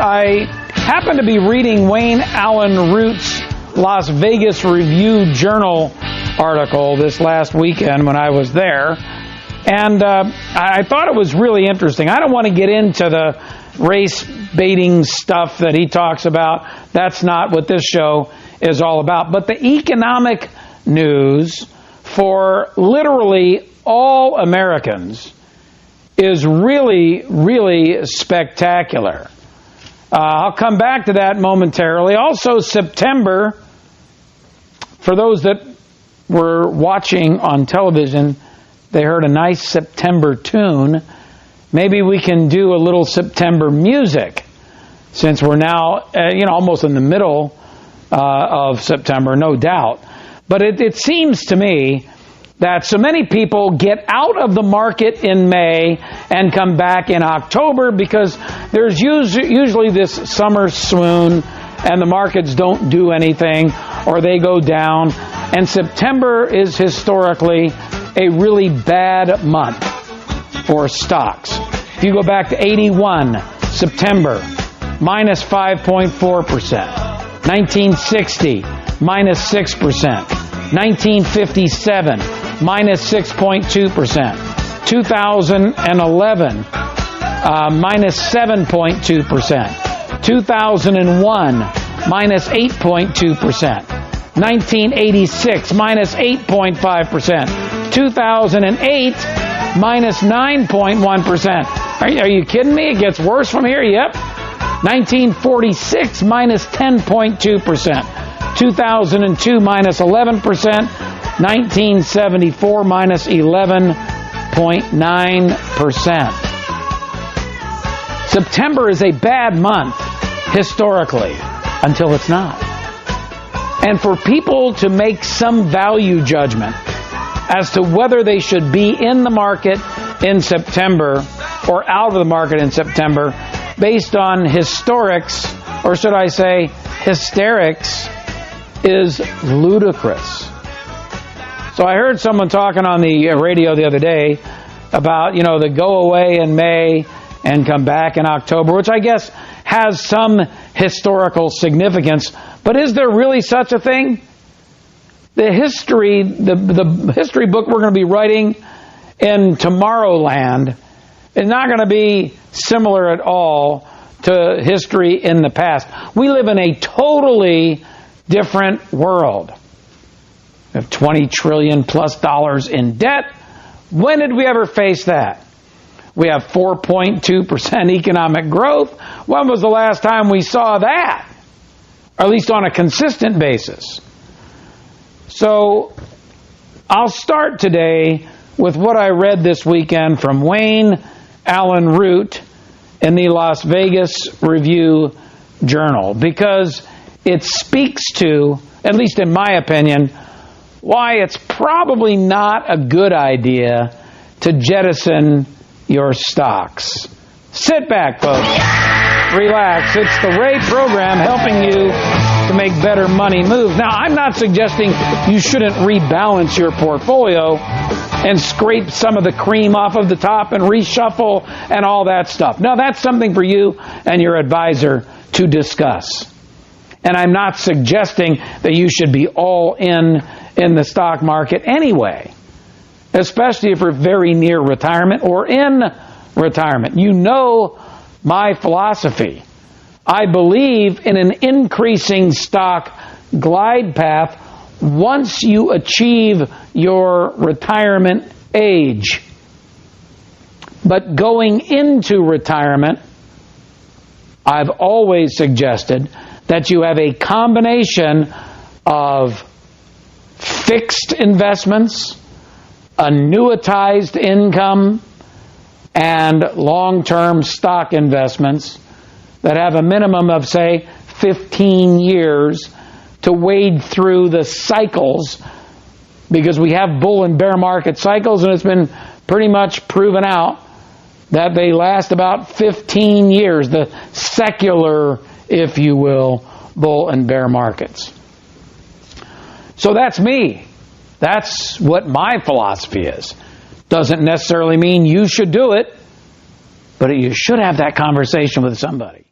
I happened to be reading Wayne Allen Root's Las Vegas Review-Journal article this last weekend when I was there, and I thought it was really interesting. I don't want to get into the race-baiting stuff that he talks about. That's not what this show is all about. But the economic news for literally all Americans is really, really spectacular. I'll come back to that momentarily. Also, September, for those that were watching on television, they heard a nice September tune. Maybe we can do a little September music, since we're now, almost in the middle of September, no doubt. But it seems to me that so many people get out of the market in May and come back in October because there's usually this summer swoon and the markets don't do anything or they go down. And September is historically a really bad month for stocks. If you go back to 81, September, minus 5.4%. 1960, minus 6%. 1957, minus 6.2%. 2011, minus 7.2%. 2001, minus 8.2%. 1986, minus 8.5%. 2008, minus 9.1%. Are you kidding me? It gets worse from here? Yep. 1946, minus 10.2%. 2002, minus 11%. 1974, minus 11.9%. September is a bad month, historically, until it's not. And for people to make some value judgment as to whether they should be in the market in September or out of the market in September based on historics, or should I say hysterics, is ludicrous. So I heard someone talking on the radio the other day about, the go away in May and come back in October, which I guess has some historical significance. But is there really such a thing? The history book we're going to be writing in Tomorrowland is not going to be similar at all to history in the past. We live in a totally different world. We have $20 trillion plus in debt. When did we ever face that? We have 4.2% economic growth. When was the last time we saw that? Or at least on a consistent basis. So I'll start today with what I read this weekend from Wayne Allen Root in the Las Vegas Review-Journal, because it speaks to, at least in my opinion, why it's probably not a good idea to jettison your stocks. Sit back, folks. Relax. It's the Ray program helping you to make better money moves. Now, I'm not suggesting you shouldn't rebalance your portfolio and scrape some of the cream off of the top and reshuffle and all that stuff. No, that's something for you and your advisor to discuss. And I'm not suggesting that you should be all in the stock market anyway, especially if you're very near retirement or in retirement. You know my philosophy. I believe in an increasing stock glide path once you achieve your retirement age. But going into retirement, I've always suggested that you have a combination of fixed investments, annuitized income, and long-term stock investments that have a minimum of, say, 15 years to wade through the cycles, because we have bull and bear market cycles, and it's been pretty much proven out that they last about 15 years, the secular, if you will, bull and bear markets. So that's me. That's what my philosophy is. Doesn't necessarily mean you should do it, but you should have that conversation with somebody.